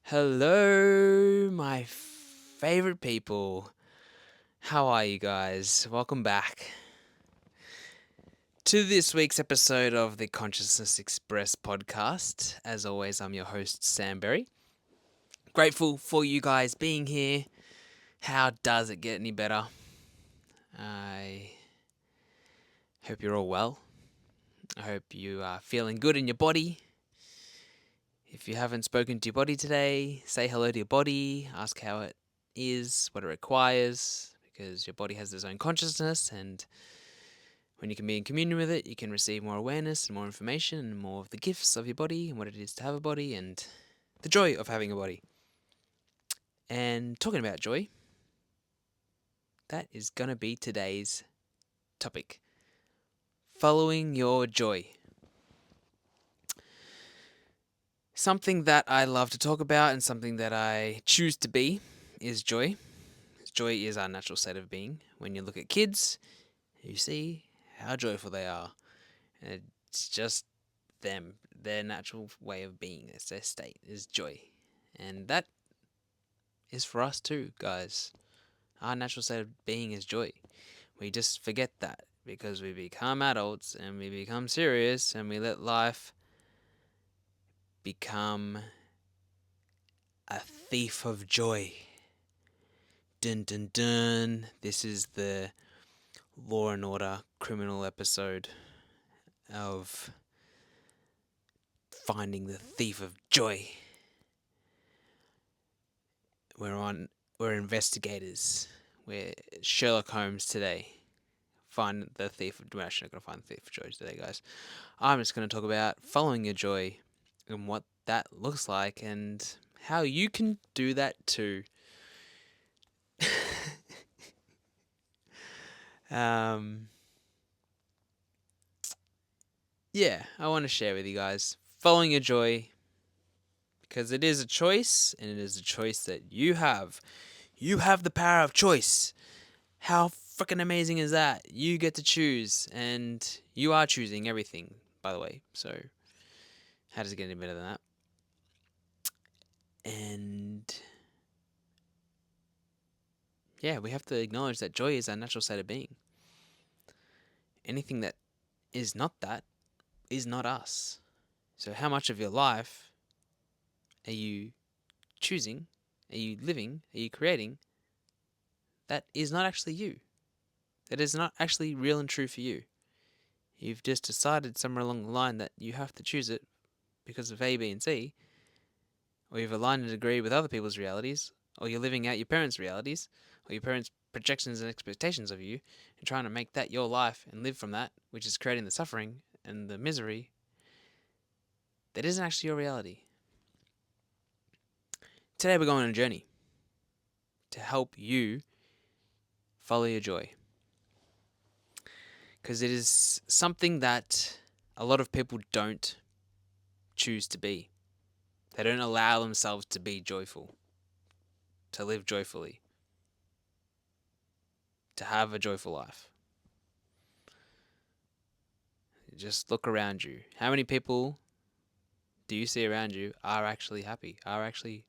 Hello, my favorite people. How are you guys? Welcome back to this week's episode of the Consciousness Express podcast. As always, I'm your host, Sam Berry. Grateful for you guys being here. How does it get any better? I hope you're all well. I hope you are feeling good in your body. If you haven't spoken to your body today, say hello to your body, ask how it is, what it requires, because your body has its own consciousness, and when you can be in communion with it, you can receive more awareness and more information and more of the gifts of your body and what it is to have a body and the joy of having a body. And talking about joy, that is going to be today's topic. Following your joy. Something that I love to talk about and something that I choose to be is joy. Joy is our natural state of being. When you look at kids, you see how joyful they are. And it's just them. Their natural way of being. It's their state is joy. And that is for us too, guys. Our natural state of being is joy. We just forget that because we become adults and we become serious and we let life become a thief of joy. Dun dun dun. This is the Law and Order criminal episode of finding the thief of joy. We're investigators. We're Sherlock Holmes today. Find the thief of we're actually not gonna find the thief of joy today, guys. I'm just gonna talk about following your joy and what that looks like and how you can do that too. um yeah, I want to share with you guys following your joy because it is a choice and it is a choice that you have. You have the power of choice. How freaking amazing is that? You get to choose and you are choosing everything, by the way. So, how does it get any better than that? And yeah, we have to acknowledge that joy is our natural state of being. Anything that is not that is not us. So, how much of your life are you choosing? Are you living? Are you creating? That is not actually you. That is not actually real and true for you. You've just decided somewhere along the line that you have to choose it because of A, B, and C, or you've aligned a degree with other people's realities, or you're living out your parents' realities, or your parents' projections and expectations of you, and trying to make that your life and live from that, which is creating the suffering and the misery that isn't actually your reality. Today we're going on a journey to help you follow your joy. Because it is something that a lot of people don't choose to be. They don't allow themselves to be joyful, to live joyfully, to have a joyful life. Just look around you. How many people do you see around you are actually happy, are actually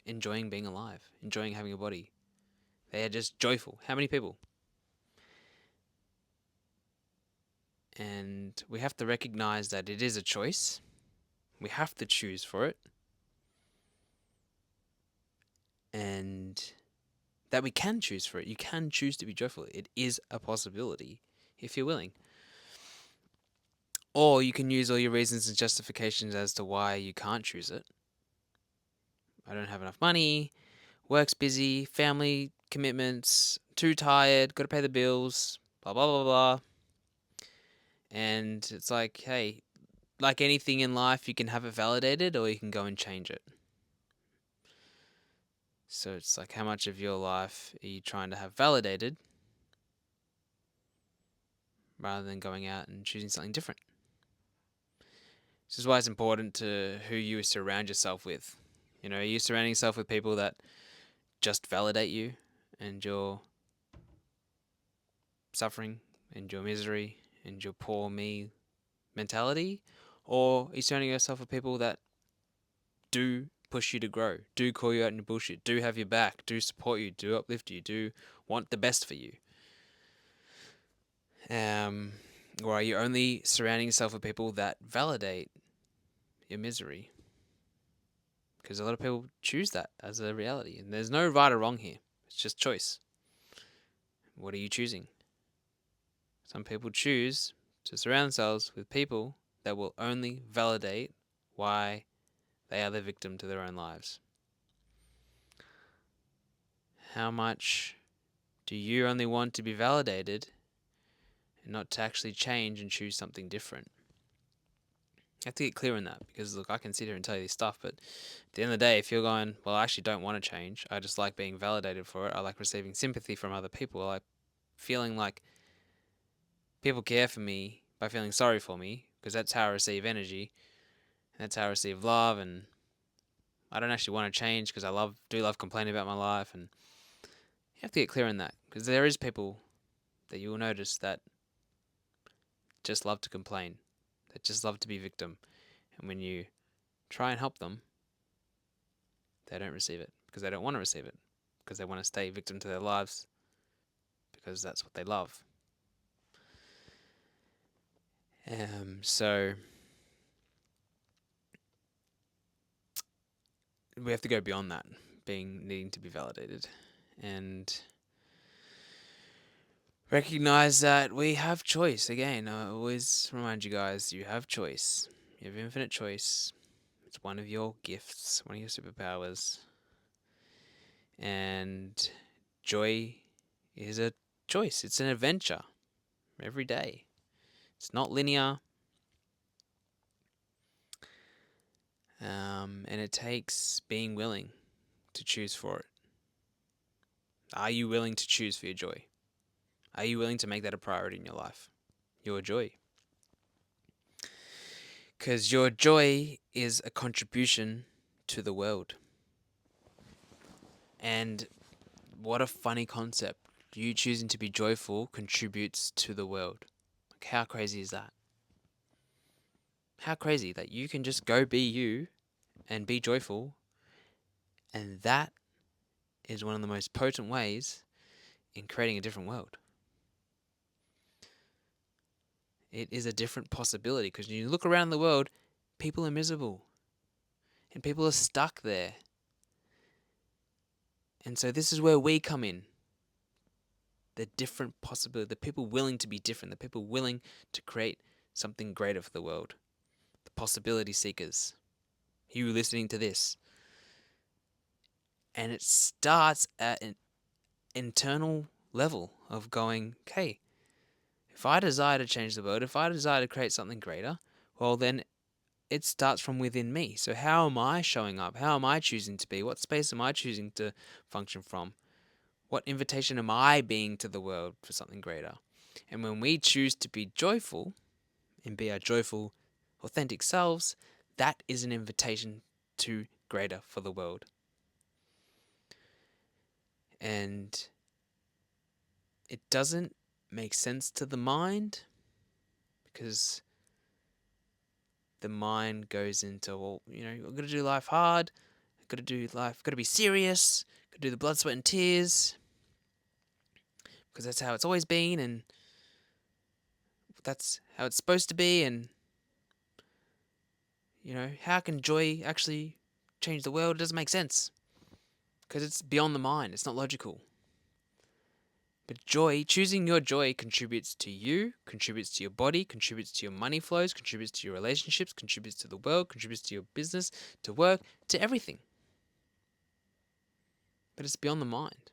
enjoying being alive, enjoying having a body? They are just joyful. How many people? And we have to recognize that it is a choice. We have to choose for it. And that we can choose for it. You can choose to be joyful. It is a possibility if you're willing. Or you can use all your reasons and justifications as to why you can't choose it. I don't have enough money, work's busy, family commitments, too tired, gotta pay the bills, blah blah blah blah. And it's like, hey, like anything in life, you can have it validated or you can go and change it. So it's like, how much of your life are you trying to have validated rather than going out and choosing something different? This is why it's important to who you surround yourself with. You know, are you surrounding yourself with people that just validate you and your suffering and your misery and your poor me mentality? Or are you surrounding yourself with people that do push you to grow, do call you out in your bullshit, do have your back, do support you, do uplift you, do want the best for you? Or are you only surrounding yourself with people that validate your misery? Because a lot of people choose that as a reality, and there's no right or wrong here. It's just choice. What are you choosing? Some people choose to surround themselves with people that will only validate why they are the victim to their own lives. How much do you only want to be validated and not to actually change and choose something different? You have to get clear on that, because look, I can sit here and tell you this stuff, but at the end of the day, if you're going, well, I actually don't want to change, I just like being validated for it, I like receiving sympathy from other people, I like feeling like people care for me by feeling sorry for me, because that's how I receive energy, and that's how I receive love, and I don't actually want to change because I do love complaining about my life, and you have to get clear on that, because there is people that you will notice that just love to complain, that just love to be victim, and when you try and help them, they don't receive it, because they don't want to receive it, because they want to stay victim to their lives, because that's what they love. So we have to go beyond that, needing to be validated, and recognize that we have choice. Again, I always remind you guys, you have choice. You have infinite choice. It's one of your gifts, one of your superpowers. And joy is a choice. It's an adventure every day. It's not linear. And it takes being willing to choose for it. Are you willing to choose for your joy? Are you willing to make that a priority in your life? Your joy. Because your joy is a contribution to the world. And what a funny concept. You choosing to be joyful contributes to the world. Like, how crazy is that? How crazy that you can just go be you and be joyful, and that is one of the most potent ways in creating a different world. It is a different possibility, because when you look around the world, people are miserable and people are stuck there. And so this is where we come in. The different possibility, the people willing to be different, the people willing to create something greater for the world. The possibility seekers. You listening to this. And it starts at an internal level of going, okay, if I desire to change the world, if I desire to create something greater, well then it starts from within me. So how am I showing up? How am I choosing to be? What space am I choosing to function from? What invitation am I being to the world for something greater? And when we choose to be joyful and be our joyful, authentic selves, that is an invitation to greater for the world. And it doesn't make sense to the mind, because the mind goes into, well, I've got to do life hard, I've got to do life, got to be serious, got to do the blood, sweat, and tears, because that's how it's always been, and that's how it's supposed to be, and how can joy actually change the world? It doesn't make sense, because it's beyond the mind, it's not logical. But joy, choosing your joy, contributes to you, contributes to your body, contributes to your money flows, contributes to your relationships, contributes to the world, contributes to your business, to work, to everything. But it's beyond the mind.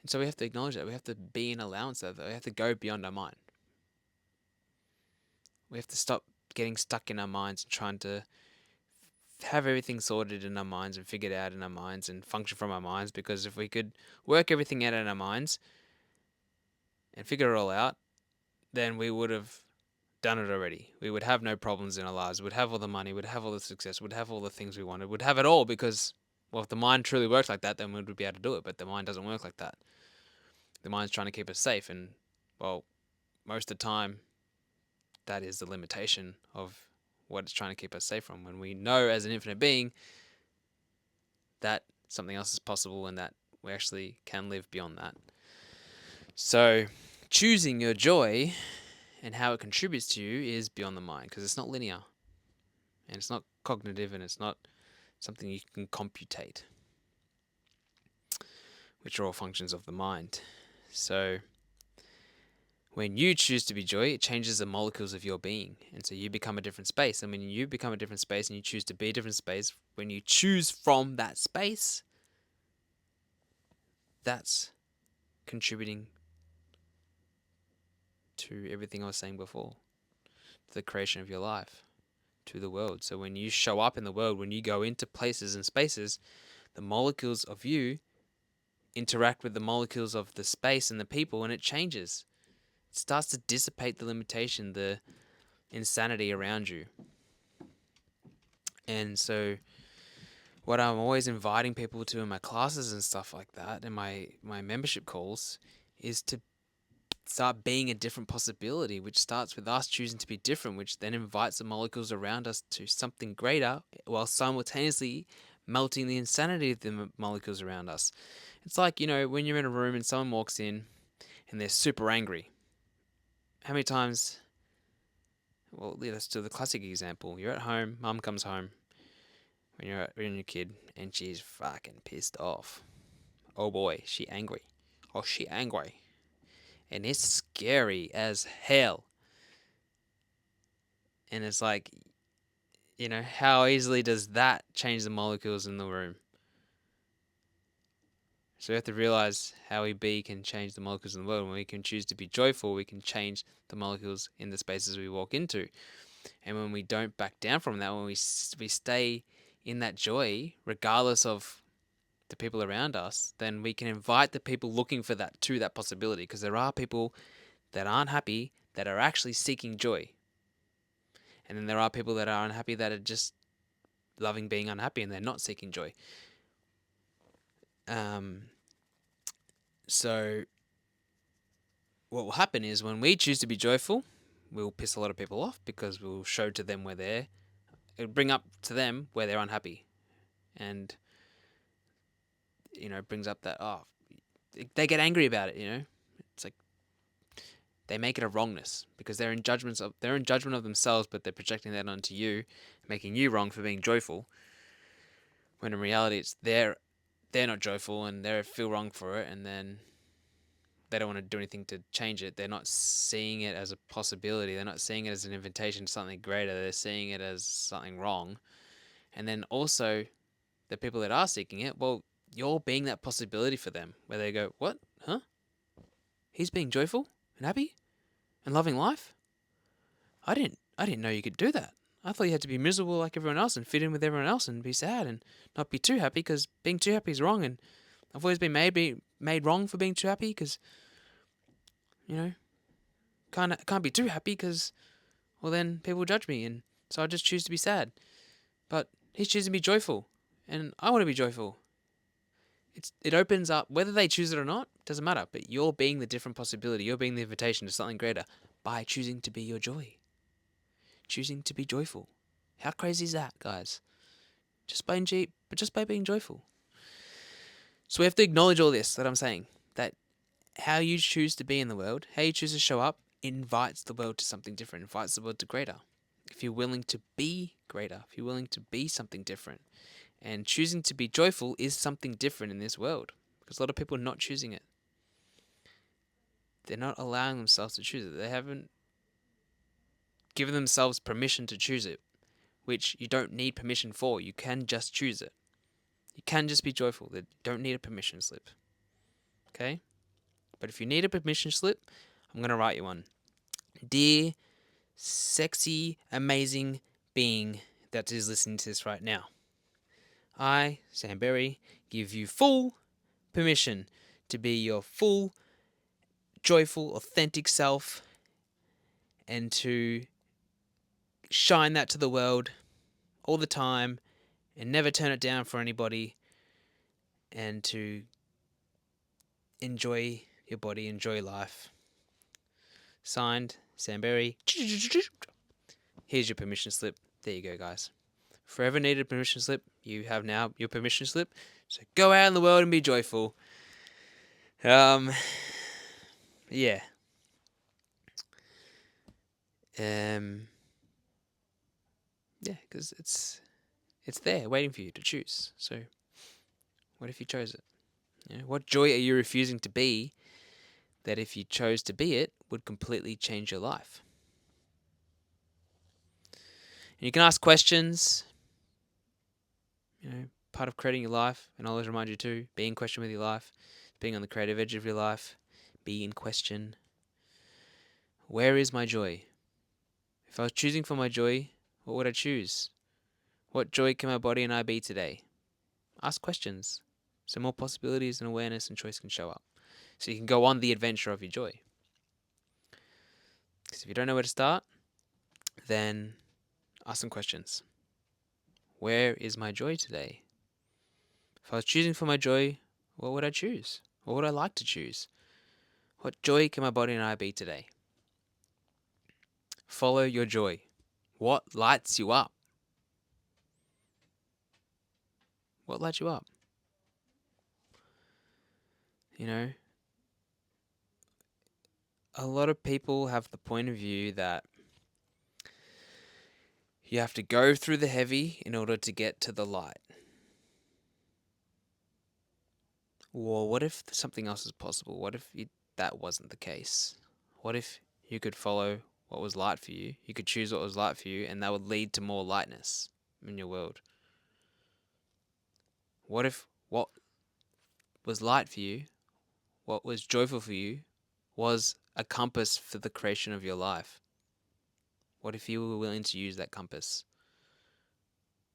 And so we have to acknowledge that. We have to be in allowance of that. We have to go beyond our mind. We have to stop getting stuck in our minds and trying to have everything sorted in our minds and figured out in our minds and function from our minds, because if we could work everything out in our minds and figure it all out, then we would have done it already. We would have no problems in our lives. We'd have all the money, we'd have all the success, we'd have all the things we wanted, we'd have it all, because, well, if the mind truly works like that, then we would be able to do it, but the mind doesn't work like that. The mind's trying to keep us safe, and, well, most of the time, that is the limitation of what it's trying to keep us safe from, when we know as an infinite being that something else is possible and that we actually can live beyond that. So choosing your joy and how it contributes to you is beyond the mind, because it's not linear and it's not cognitive and it's not something you can computate, which are all functions of the mind. So when you choose to be joy, it changes the molecules of your being. And so you become a different space. And when you become a different space and you choose to be a different space, when you choose from that space, that's contributing to everything I was saying before, to the creation of your life, to the world. So when you show up in the world, when you go into places and spaces, the molecules of you interact with the molecules of the space and the people, and it changes. It starts to dissipate the limitation, the insanity around you. And so what I'm always inviting people to in my classes and stuff like that, and my membership calls, is to start being a different possibility, which starts with us choosing to be different, which then invites the molecules around us to something greater, while simultaneously melting the insanity of the molecules around us. It's like, when you're in a room and someone walks in and they're super angry. How many times, well, let's do the classic example. You're at home, mum comes home when you're a kid and she's fucking pissed off. Oh boy, she angry. Oh, she angry. And it's scary as hell. And it's like, how easily does that change the molecules in the room? So we have to realize how we be can change the molecules in the world. When we can choose to be joyful, we can change the molecules in the spaces we walk into. And when we don't back down from that, when we stay in that joy, regardless of the people around us, then we can invite the people looking for that to that possibility. Because there are people that aren't happy that are actually seeking joy. And then there are people that are unhappy that are just loving being unhappy and they're not seeking joy. So what will happen is when we choose to be joyful, we'll piss a lot of people off because we'll show to them where they're, it'll bring up to them where they're unhappy. And, it brings up that, they get angry about it, It's like they make it a wrongness because they're in judgment of themselves, but they're projecting that onto you, making you wrong for being joyful. When in reality it's they're not joyful and they feel wrong for it, and then they don't want to do anything to change it. They're not seeing it as a possibility. They're not seeing it as an invitation to something greater. They're seeing it as something wrong. And then also the people that are seeking it, well, you're being that possibility for them where they go, what? Huh? He's being joyful and happy and loving life? I didn't know you could do that. I thought you had to be miserable like everyone else and fit in with everyone else and be sad and not be too happy, because being too happy is wrong, and I've always been made wrong for being too happy because, can't be too happy because, well, then people judge me, and so I just choose to be sad. But he's choosing to be joyful, and I want to be joyful. It opens up, whether they choose it or not, doesn't matter, but you're being the different possibility. You're being the invitation to something greater by choosing to be your joy. Choosing to be joyful. How crazy is that, guys? Just by being joyful. So we have to acknowledge all this that I'm saying, that how you choose to be in the world, how you choose to show up, invites the world to something different, invites the world to greater. If you're willing to be greater, if you're willing to be something different. And choosing to be joyful is something different in this world, because a lot of people are not choosing it. They're not allowing themselves to choose it. They haven't given themselves permission to choose it, which you don't need permission for. You can just choose it. You can just be joyful. You don't need a permission slip. Okay? But if you need a permission slip, I'm going to write you one. Dear sexy, amazing being that is listening to this right now, I, Sam Berry, give you full permission to be your full, joyful, authentic self and to shine that to the world all the time and never turn it down for anybody, and to enjoy your body, enjoy life. Signed, Sam Berry. Here's your permission slip. There you go, guys. Forever needed permission slip. You have now your permission slip. So go out in the world and be joyful. Yeah. Yeah, because it's there waiting for you to choose. So what if you chose it? What joy are you refusing to be that if you chose to be it would completely change your life? And you can ask questions. Part of creating your life, and I'll always remind you too, be in question with your life, being on the creative edge of your life, be in question. Where is my joy? If I was choosing for my joy, what would I choose? What joy can my body and I be today? Ask questions, so more possibilities and awareness and choice can show up. So you can go on the adventure of your joy. Because if you don't know where to start, then ask some questions. Where is my joy today? If I was choosing for my joy, what would I choose? What would I like to choose? What joy can my body and I be today? Follow your joy. What lights you up? What lights you up? A lot of people have the point of view that you have to go through the heavy in order to get to the light. Well, what if something else is possible? What if that wasn't the case? What if you could follow what was light for you? You could choose what was light for you, and that would lead to more lightness in your world. What if what was light for you, what was joyful for you, was a compass for the creation of your life? What if you were willing to use that compass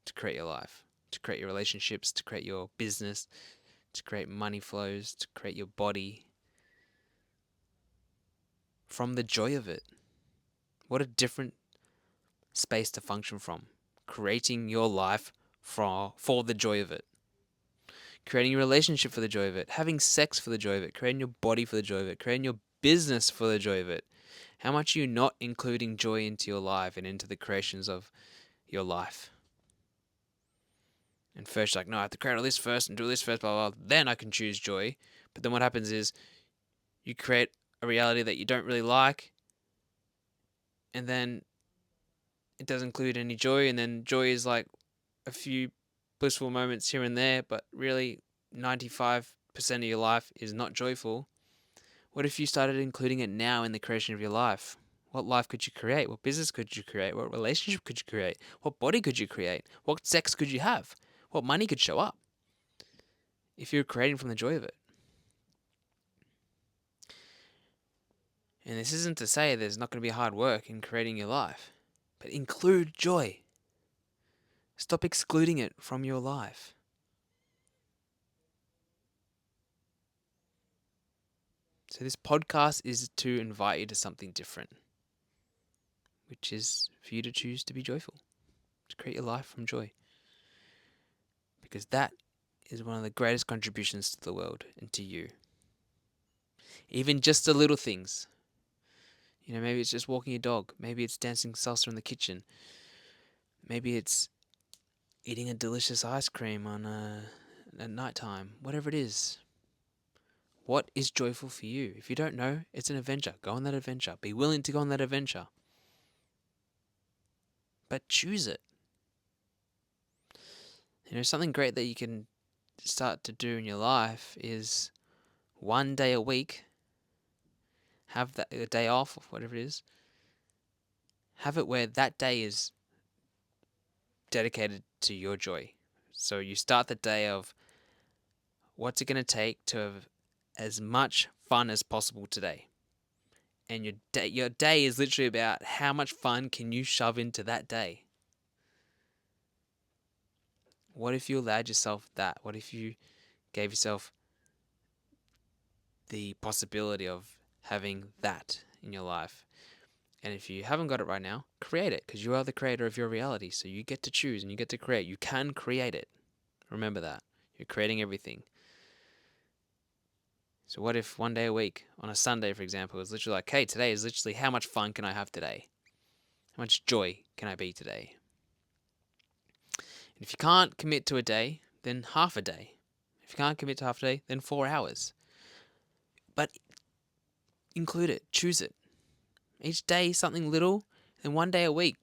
to create your life, to create your relationships, to create your business, to create money flows, to create your body from the joy of it? What a different space to function from. Creating your life for the joy of it. Creating a relationship for the joy of it. Having sex for the joy of it. Creating your body for the joy of it. Creating your business for the joy of it. How much are you not including joy into your life and into the creations of your life? And first you're like, no, I have to create all this first and do this first, blah, blah, blah. Then I can choose joy. But then what happens is you create a reality that you don't really like, and then it doesn't include any joy, and then joy is like a few blissful moments here and there, but really 95% of your life is not joyful. What if you started including it now in the creation of your life? What life could you create? What business could you create? What relationship could you create? What body could you create? What sex could you have? What money could show up if you're creating from the joy of it? And this isn't to say there's not going to be hard work in creating your life, but include joy. Stop excluding it from your life. So this podcast is to invite you to something different, which is for you to choose to be joyful, to create your life from joy. Because that is one of the greatest contributions to the world and to you. Even just the little things. Maybe it's just walking your dog. Maybe it's dancing salsa in the kitchen. Maybe it's eating a delicious ice cream at night time. Whatever it is. What is joyful for you? If you don't know, it's an adventure. Go on that adventure. Be willing to go on that adventure. But choose it. Something great that you can start to do in your life is one day a week, have that a day off or whatever it is, have it where that day is dedicated to your joy. So you start the day of what's it going to take to have as much fun as possible today. And your day is literally about how much fun can you shove into that day. What if you allowed yourself that? What if you gave yourself the possibility of having that in your life? And if you haven't got it right now, create it, because you are the creator of your reality. So you get to choose and you get to create. You can create it. Remember that. You're creating everything. So what if one day a week, on a Sunday, for example, is literally like, hey, today is literally how much fun can I have today? How much joy can I be today? If you can't commit to a day, then half a day. If you can't commit to half a day, then 4 hours. But include it, choose it. Each day, something little, and one day a week.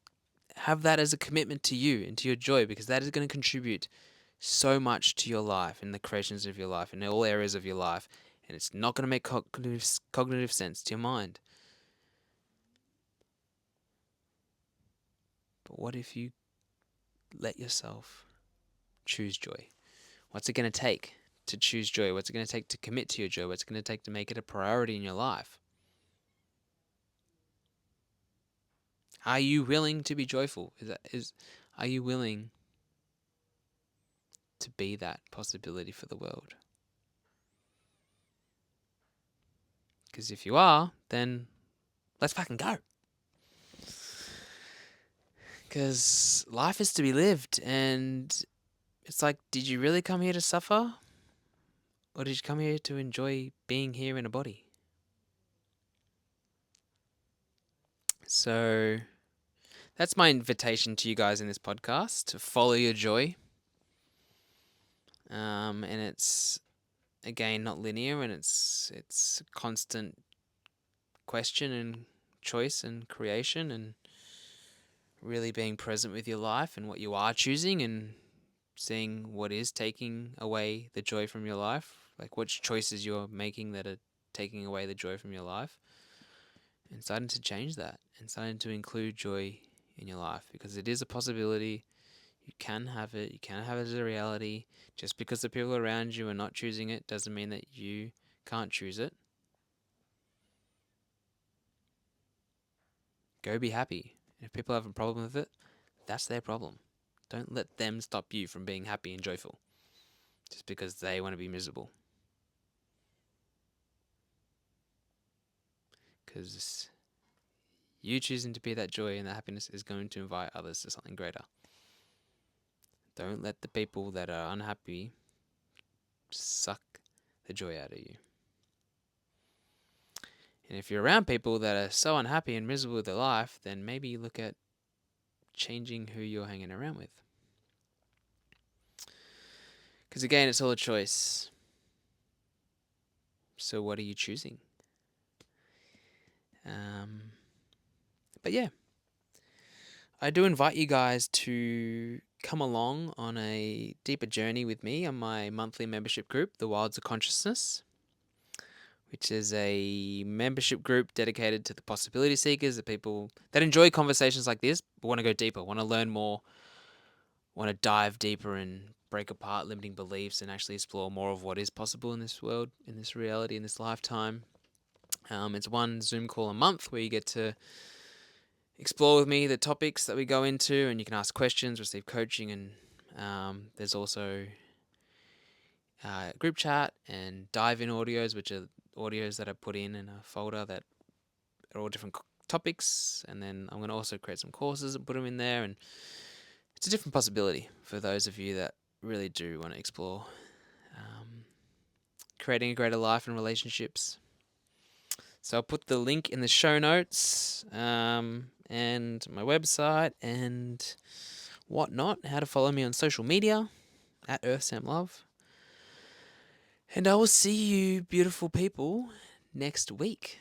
Have that as a commitment to you and to your joy, because that is going to contribute so much to your life and the creations of your life in all areas of your life. And it's not going to make cognitive sense to your mind. But what if you let yourself choose joy? What's it going to take to choose joy? What's it going to take to commit to your joy? What's it going to take to make it a priority in your life? Are you willing to be joyful? Are you willing to be that possibility for the world? Because if you are, then let's fucking go. Because life is to be lived, and it's like, did you really come here to suffer? Or did you come here to enjoy being here in a body? So that's my invitation to you guys in this podcast, to follow your joy. And it's, again, not linear, and it's a constant question and choice and creation, and really being present with your life and what you are choosing, and seeing what is taking away the joy from your life, like which choices you're making that are taking away the joy from your life, and starting to change that and starting to include joy in your life, because it is a possibility. You can have it. You can have it as a reality. Just because the people around you are not choosing it doesn't mean that you can't choose it. Go be happy. If people have a problem with it, that's their problem. Don't let them stop you from being happy and joyful just because they want to be miserable. Because you choosing to be that joy and that happiness is going to invite others to something greater. Don't let the people that are unhappy suck the joy out of you. And if you're around people that are so unhappy and miserable with their life, then maybe you look at changing who you're hanging around with. Because again, it's all a choice. So what are you choosing? But yeah, I do invite you guys to come along on a deeper journey with me on my monthly membership group, The Wilds of Consciousness, which is a membership group dedicated to the possibility seekers, the people that enjoy conversations like this, but want to go deeper, want to learn more, want to dive deeper and break apart limiting beliefs and actually explore more of what is possible in this world, in this reality, in this lifetime. It's one Zoom call a month where you get to explore with me the topics that we go into, and you can ask questions, receive coaching, and there's also group chat and dive-in audios, which are audios that I put in a folder that are all different topics, and then I'm going to also create some courses and put them in there, and it's a different possibility for those of you that really do want to explore creating a greater life and relationships. So I'll put the link in the show notes, and my website and whatnot, how to follow me on social media at EarthSamLove. And I will see you, beautiful people, next week.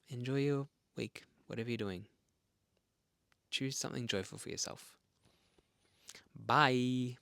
Enjoy your week, whatever you're doing. Choose something joyful for yourself. Bye.